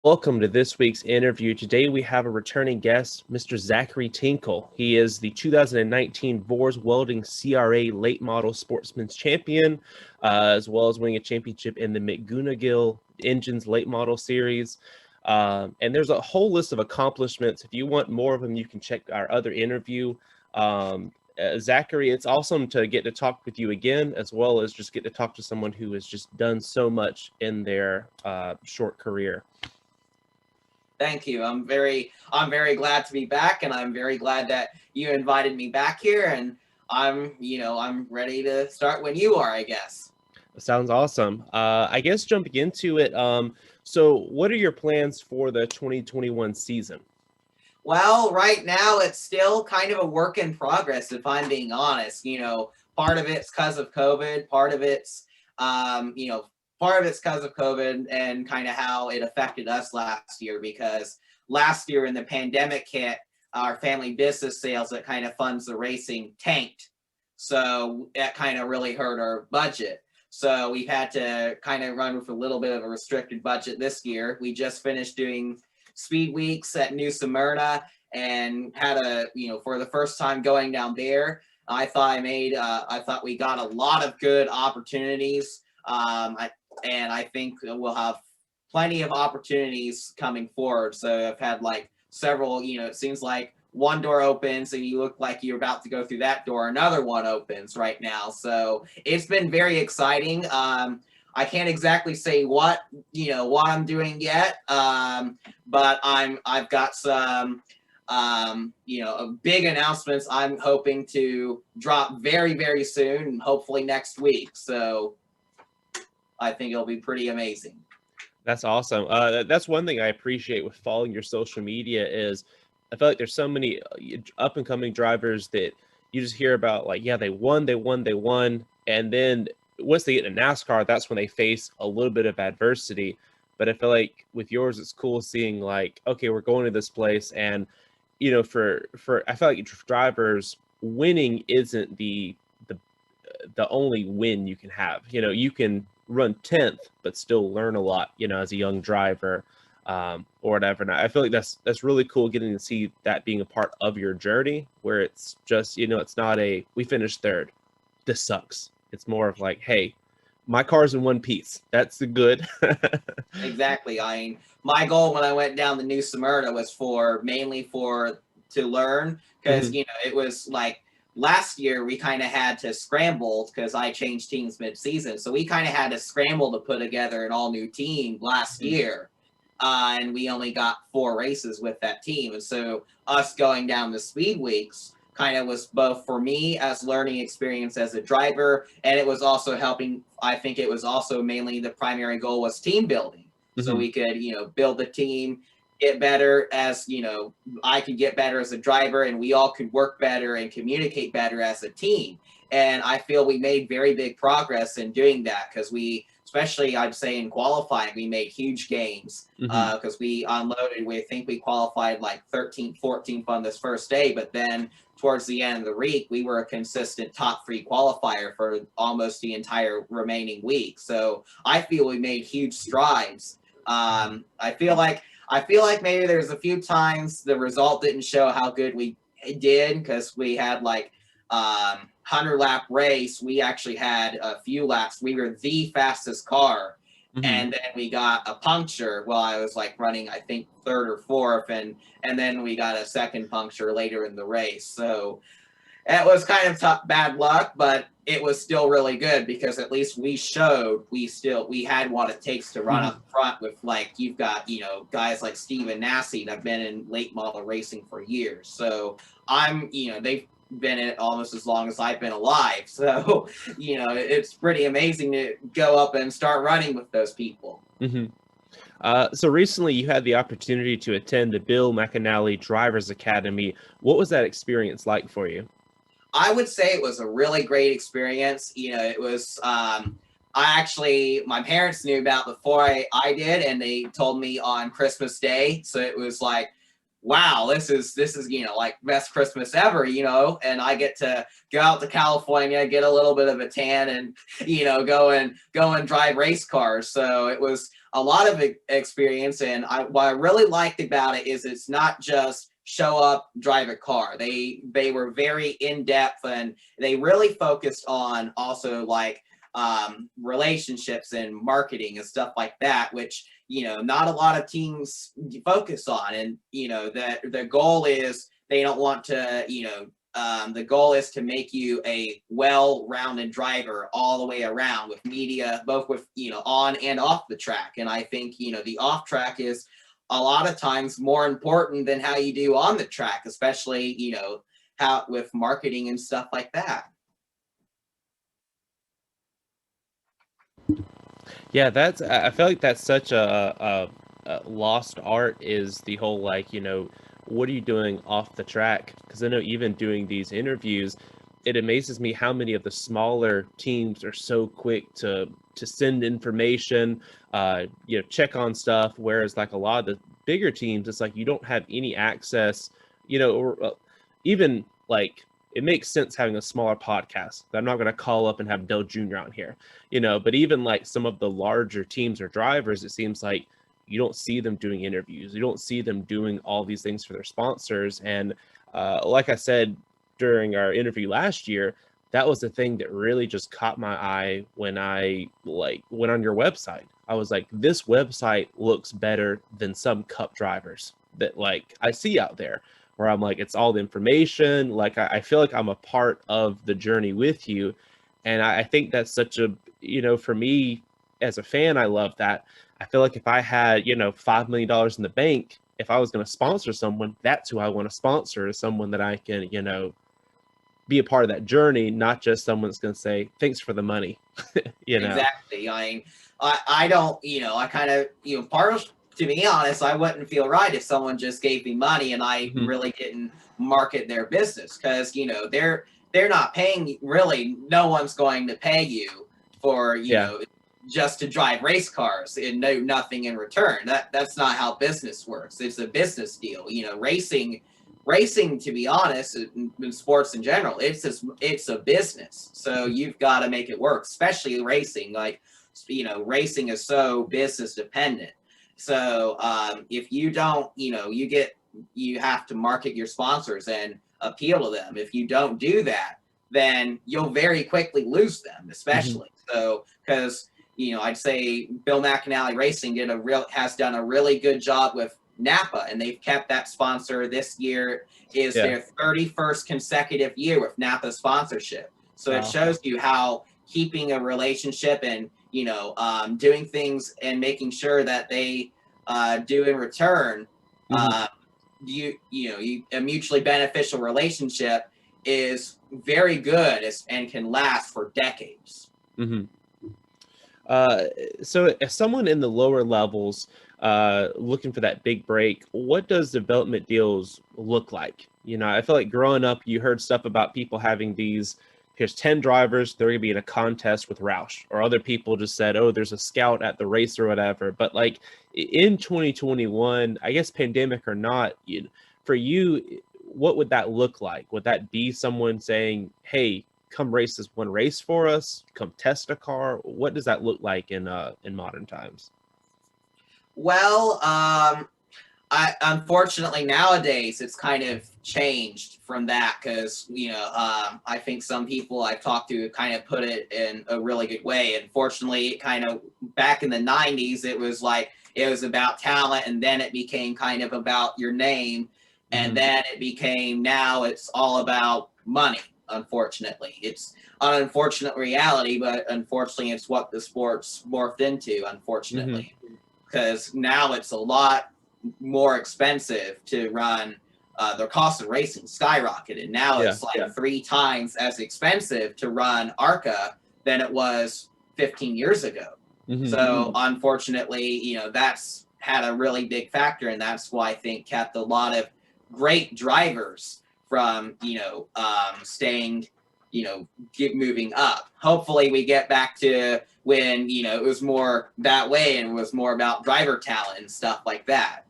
Welcome to this week's interview. Today we have a returning guest, Mr. Zachary Tinkle. He is the 2019 Vors Welding CRA Late Model Sportsman's Champion, as well as winning a championship in the McGonagill Engines Late Model Series. And there's a whole list of accomplishments. If you want more of them, you can check our other interview. Zachary, it's awesome to get to talk with you again, as well as just get to talk to someone who has just done so much in their short career. Thank you. I'm very glad to be back, and I'm very glad that you invited me back here. And I'm ready to start when you are, I guess. Sounds awesome. I guess jumping into it. So what are your plans for the 2021 season? Well, right now it's still kind of a work in progress, if I'm being honest. Part of it's because of COVID, part of it's because of COVID and kind of how it affected us last year, because last year when the pandemic hit, our family business sales that kind of funds the racing tanked. So that kind of really hurt our budget. So we've had to kind of run with a little bit of a restricted budget this year. We just finished doing speed weeks at New Smyrna and had for the first time going down there. I thought we got a lot of good opportunities. And I think we'll have plenty of opportunities coming forward. So I've had like several, it seems like one door opens and you look like you're about to go through that door, another one opens right now. So it's been very exciting. I can't exactly say what I'm doing yet, but I've got some big announcements I'm hoping to drop very, very soon, and hopefully next week. So I think it'll be pretty amazing. That's awesome. That's one thing I appreciate with following your social media is I feel like there's so many up and coming drivers that you just hear about, like, yeah, they won. And then once they get in NASCAR, that's when they face a little bit of adversity. But I feel like with yours, it's cool seeing like, okay, we're going to this place. And, for I feel like drivers, winning isn't the only win you can have. You can run 10th, but still learn a lot, as a young driver, or whatever. And I feel like that's really cool getting to see that being a part of your journey, where it's just, it's not we finished third, this sucks. It's more of like, hey, my car's in one piece. That's the good. Exactly. My goal when I went down the New Smyrna was mainly to learn, because, it was like, last year we kind of had to scramble because I changed teams mid-season. So we kind of had to scramble to put together an all-new team last year. And we only got 4 races with that team. And so us going down the speed weeks kind of was both for me as learning experience as a driver, and it was also helping. I think it was also mainly the primary goal was team building. So we could, build the team, get better as, I could get better as a driver, and we all could work better and communicate better as a team. And I feel we made very big progress in doing that, because especially I'd say in qualifying, we made huge gains, because we unloaded. I think we qualified like 13th, 14th on this first day, but then towards the end of the week, we were a consistent top 3 qualifier for almost the entire remaining week. So I feel we made huge strides. I feel like maybe there's a few times the result didn't show how good we did, because we had like 100-lap race. We actually had a few laps. We were the fastest car, and then we got a puncture while I was like running, I think 3rd or 4th, and then we got a second puncture later in the race. So it was kind of tough, bad luck, but it was still really good, because at least we showed we had what it takes to run up front with, like, you've got, guys like Steven Nassy that have been in late model racing for years. So they've been in it almost as long as I've been alive. So, it's pretty amazing to go up and start running with those people. So recently you had the opportunity to attend the Bill McAnally Drivers Academy. What was that experience like for you? I would say it was a really great experience. It was, my parents knew about before I did, and they told me on Christmas Day. So it was like, wow, this is, like best Christmas ever, and I get to go out to California, get a little bit of a tan, and, go and drive race cars. So a lot of experience. And what I really liked about it is it's not just show up, drive a car. They were very in depth, and they really focused on also like relationships and marketing and stuff like that, which, you know, not a lot of teams focus on. And, you know, that the goal is they don't want to, you know, the goal is to make you a well-rounded driver all the way around with media, both with, you know, on and off the track. And I think, you know, the off track is a lot of times more important than how you do on the track, especially, you know, how with marketing and stuff like that. Yeah, that's I feel like that's such a lost art, is the whole like, you know, what are you doing off the track? Because I know even doing these interviews, it amazes me how many of the smaller teams are so quick to send information, you know, check on stuff, whereas like a lot of the bigger teams, it's like you don't have any access, you know, or even like it makes sense having a smaller podcast. I'm not going to call up and have Dell Jr. on here, you know, but even like some of the larger teams or drivers, it seems like you don't see them doing interviews. You don't see them doing all these things for their sponsors. And like I said during our interview last year, that was the thing that really just caught my eye when I like went on your website. I was like, this website looks better than some cup drivers that like I see out there, where I'm like, it's all the information. Like I feel like I'm a part of the journey with you. And I think that's such a, you know, for me as a fan, I love that. I feel like if I had, you know, $5 million in the bank, if I was going to sponsor someone, that's who I want to sponsor, is someone that I can, you know, be a part of that journey, not just someone that's going to say, thanks for the money, you know? Exactly. I mean, I don't, you know, I kind of, you know, to be honest, I wouldn't feel right if someone just gave me money and I Mhm. really didn't market their business, because, you know, they're not paying, really, no one's going to pay you for, you Yeah. know, just to drive race cars and nothing in return. That's not how business works. It's a business deal. You know, racing, to be honest, in sports in general, it's a business. So you've got to make it work, especially racing. Like, you know, racing is so business dependent. So if you don't, you know, you have to market your sponsors and appeal to them. If you don't do that, then you'll very quickly lose them, Mhm. especially. So, because, you know, I'd say Bill McAnally Racing has done a really good job with Napa, and they've kept that sponsor. This year is Yeah. their 31st consecutive year with Napa sponsorship. So it Wow. shows you how keeping a relationship and, you know, doing things and making sure that they do in return, Mhm. uh, a mutually beneficial relationship is very good and can last for decades. Mhm. Uh, so as someone in the lower levels, looking for that big break, what does development deals look like? You know, I feel like growing up, you heard stuff about people having these, here's 10 drivers, they're gonna be in a contest with Roush, or other people just said, oh, there's a scout at the race or whatever. But like in 2021, I guess pandemic or not, for you, what would that look like? Would that be someone saying, hey, come race this one race for us, come test a car? What does that look like in modern times? Well, I unfortunately nowadays it's kind of changed from that, because, you know, I think some people I've talked to kind of put it in a really good way. Unfortunately, it kind of, back in the 90s, it was like it was about talent, and then it became kind of about your name, and Hmm. then it became, now it's all about money. Unfortunately, it's an unfortunate reality, but unfortunately, it's what the sport's morphed into. Hmm. Unfortunately, because now it's a lot more expensive to run. The cost of racing skyrocketed. Now Yeah. it's like 3 times as expensive to run ARCA than it was 15 years ago. Hmm. So unfortunately, you know, that's had a really big factor, and that's why I think kept a lot of great drivers from, you know, staying, you know, keep moving up. Hopefully we get back to when, you know, it was more that way and it was more about driver talent and stuff like that.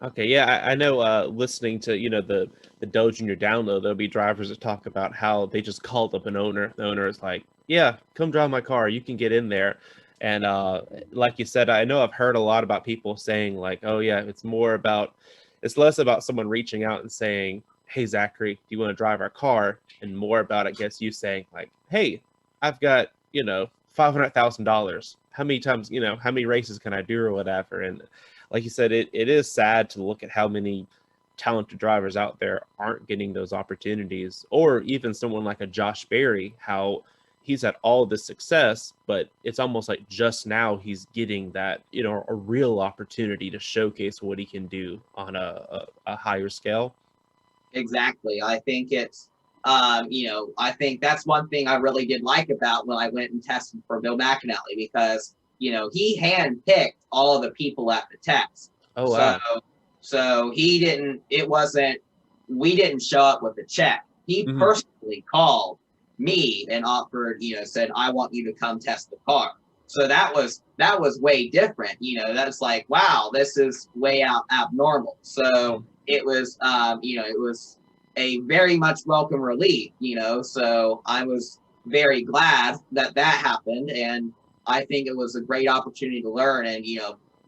Okay, yeah, I know. Listening to, you know, the Doe Junior download, there'll be drivers that talk about how they just called up an owner. The owner is like, "Yeah, come drive my car. You can get in there." And like you said, I know I've heard a lot about people saying like, oh yeah, it's less about someone reaching out and saying, hey Zachary, do you want to drive our car, and more about, I guess, you saying like, hey, I've got, $500,000, how many times, how many races can I do or whatever. And like you said, it is sad to look at how many talented drivers out there aren't getting those opportunities, or even someone like a Josh Berry, how he's had all this success, but it's almost like just now he's getting that, a real opportunity to showcase what he can do on a higher scale. Exactly. I think it's, I think that's one thing I really did like about when I went and tested for Bill McAnally, because, he handpicked all of the people at the test. Oh, So, wow. so we didn't show up with a check. He Hmm. personally called me and offered, said, I want you to come test the car. So that was way different. That's like, wow, this is way out abnormal. So it was a very much welcome relief, so I was very glad that that happened. And I think it was a great opportunity to learn. And,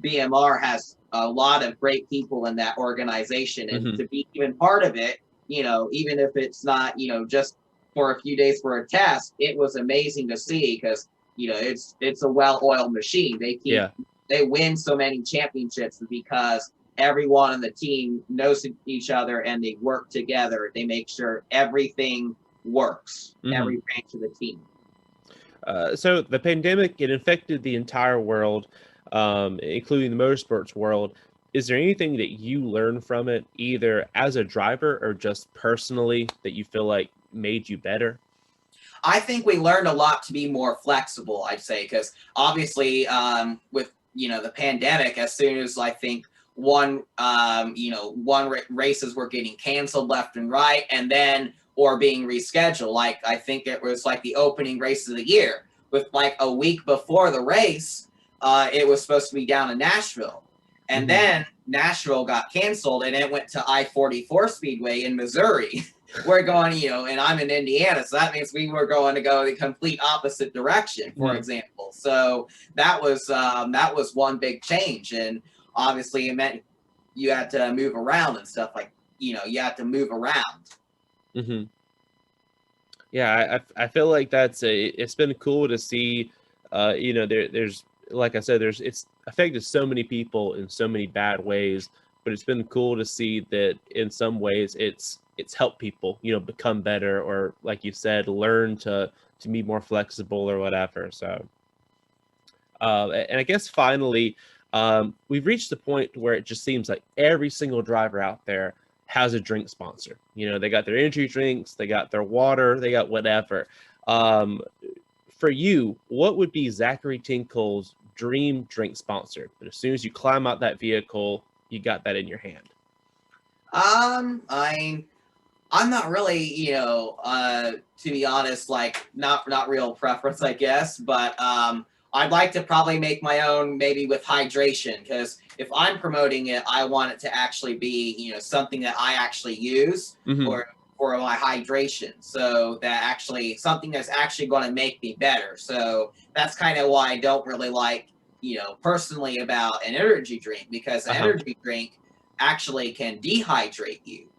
BMR has a lot of great people in that organization. And Hmm. to be even part of it, even if it's not, just for a few days for a test, it was amazing to see, because, it's a well-oiled machine. Yeah. They win so many championships because everyone on the team knows each other and they work together. They make sure everything works, Hmm. every branch of the team. So the pandemic, it affected the entire world, including the motorsports world. Is there anything that you learned from it, either as a driver or just personally, that you feel like made you better? I think we learned a lot to be more flexible, I'd say, because obviously, with the pandemic, as soon as I think races were getting canceled left and right, and then or being rescheduled. Like, I think it was like the opening race of the year, with like a week before the race, it was supposed to be down in Nashville, and Hmm. then Nashville got canceled, and it went to I-44 Speedway in Missouri. We're going, and I'm in Indiana, so that means we were going to go the complete opposite direction, for Hmm. example. So that was one big change, and obviously it meant you had to move around and stuff, like, you had to move around. Hmm. Yeah, I feel like it's been cool to see, there's, like I said, it's affected so many people in so many bad ways, but it's been cool to see that in some ways it's helped people, become better, or like you said, learn to be more flexible or whatever. So, and I guess finally, we've reached the point where it just seems like every single driver out there has a drink sponsor. They got their energy drinks, they got their water, they got whatever. Um, for you, what would be Zachary Tinkle's dream drink sponsor? But as soon as you climb out that vehicle, you got that in your hand. I I'm not really, to be honest, like, not real preference, I guess, but I'd like to probably make my own, maybe with hydration, because if I'm promoting it, I want it to actually be, something that I actually use Hmm. for my hydration, so that actually something that's actually going to make me better. So that's kind of why I don't really like, personally, about an energy drink, because an Uh-huh. energy drink actually can dehydrate you.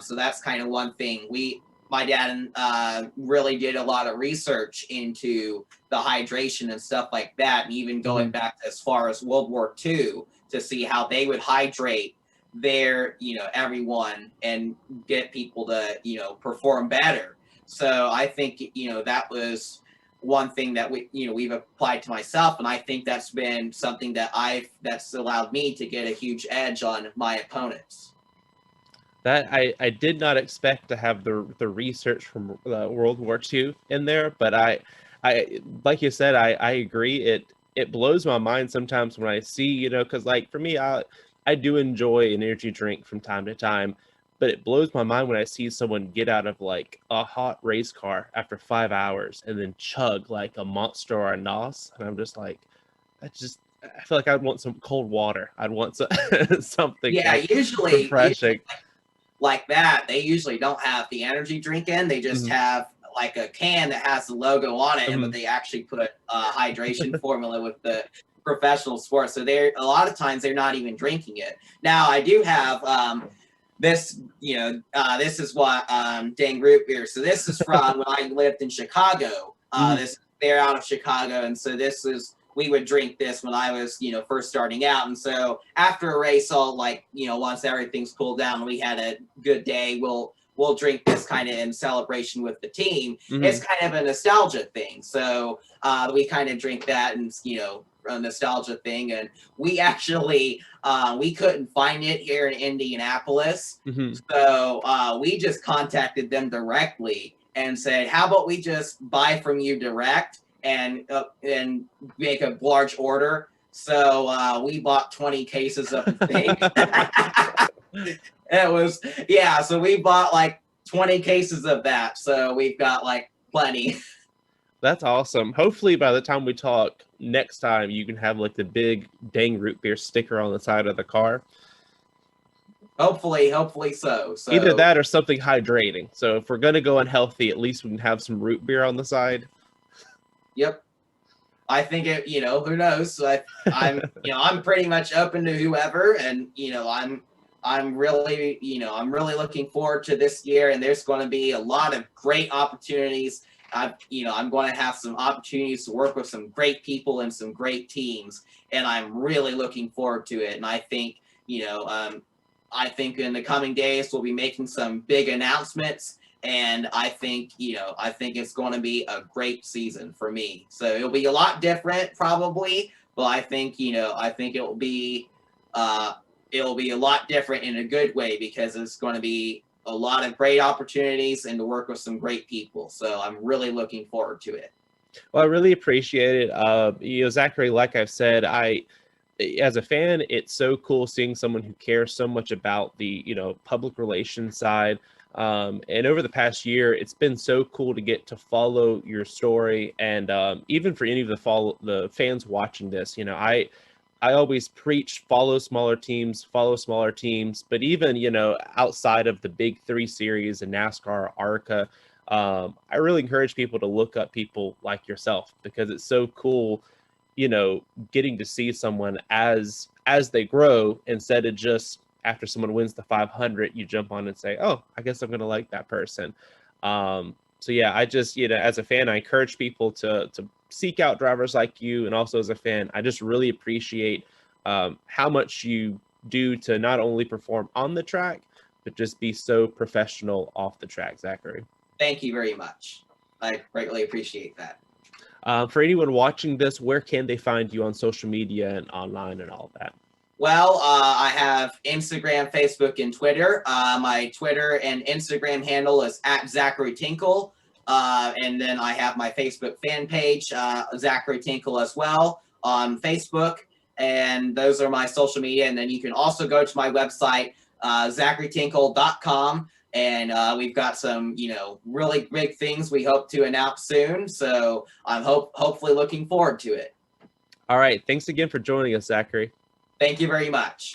So that's kind of one thing. My dad really did a lot of research into the hydration and stuff like that, and even going Hmm. back as far as World War II, to see how they would hydrate their, everyone, and get people to, perform better. So I think, that was one thing that we've applied to myself, and I think that's been something that's allowed me to get a huge edge on my opponents. That I did not expect to have the research from World War II in there, but I like you said, I agree. It blows my mind sometimes when I see, because like for me, I do enjoy an energy drink from time to time, but it blows my mind when I see someone get out of like a hot race car after 5 hours and then chug like a Monster or a Nos, and I'm just like, I feel like I'd want some cold water. I'd want something Yeah, like usually refreshing. like that, they usually don't have the energy drink in. They just Mhm. have like a can that has the logo on it, Mhm. but they actually put hydration formula with the professional sport. So they're a lot of times they're not even drinking it. Now I do have this, this is what dang root beer. So this is from when I lived in Chicago. This they're out of Chicago, and so this is we would drink this when I was first starting out. And so after a race, all once everything's cooled down, we had a good day. We'll drink this kind of in celebration with the team. It's kind of a nostalgia thing. So we kind of drink that and a nostalgia thing. And we actually we couldn't find it here in Indianapolis. So we just contacted them directly and said, how about we just buy from you direct and make a large order. So we bought 20 cases of the thing. It was, so we bought like 20 cases of that. So we've got like plenty. That's awesome. Hopefully by the time we talk next time, you can have like the big dang root beer sticker on the side of the car. Hopefully so. Either that or something hydrating. So if we're going to go unhealthy, at least we can have some root beer on the side. Yep. I think it, who knows? I'm pretty much open to whoever, and I'm really looking forward to this year, and there's going to be a lot of great opportunities. I'm going to have some opportunities to work with some great people and some great teams, and I'm really looking forward to it. And I think, I think in the coming days we'll be making some big announcements, and I think it's going to be a great season for me. So it'll be a lot different probably, but I think it'll be a lot different in a good way, because it's going to be a lot of great opportunities and to work with some great people. So I'm really looking forward to it. Well, I really appreciate it. Zachary, like I've said, as a fan, it's so cool seeing someone who cares so much about the, public relations side. And over the past year, it's been so cool to get to follow your story. And even for any of the fans watching this, I always preach follow smaller teams. But even, outside of the big 3 series in NASCAR, ARCA, I really encourage people to look up people like yourself, because it's so cool, getting to see someone as they grow, instead of just after someone wins the 500, you jump on and say, oh, I guess I'm going to like that person. So yeah, I just, as a fan, I encourage people to seek out drivers like you. And also as a fan, I just really appreciate how much you do to not only perform on the track, but just be so professional off the track, Zachary. Thank you very much. I greatly appreciate that. For anyone watching this, where can they find you on social media and online and all that? Well, I have Instagram, Facebook, and Twitter. My Twitter and Instagram handle is @Zachary Tinkle. And then I have my Facebook fan page, Zachary Tinkle, as well on Facebook. And those are my social media. And then you can also go to my website, ZacharyTinkle.com. And we've got some, really big things we hope to announce soon. So I'm hopefully looking forward to it. All right. Thanks again for joining us, Zachary. Thank you very much.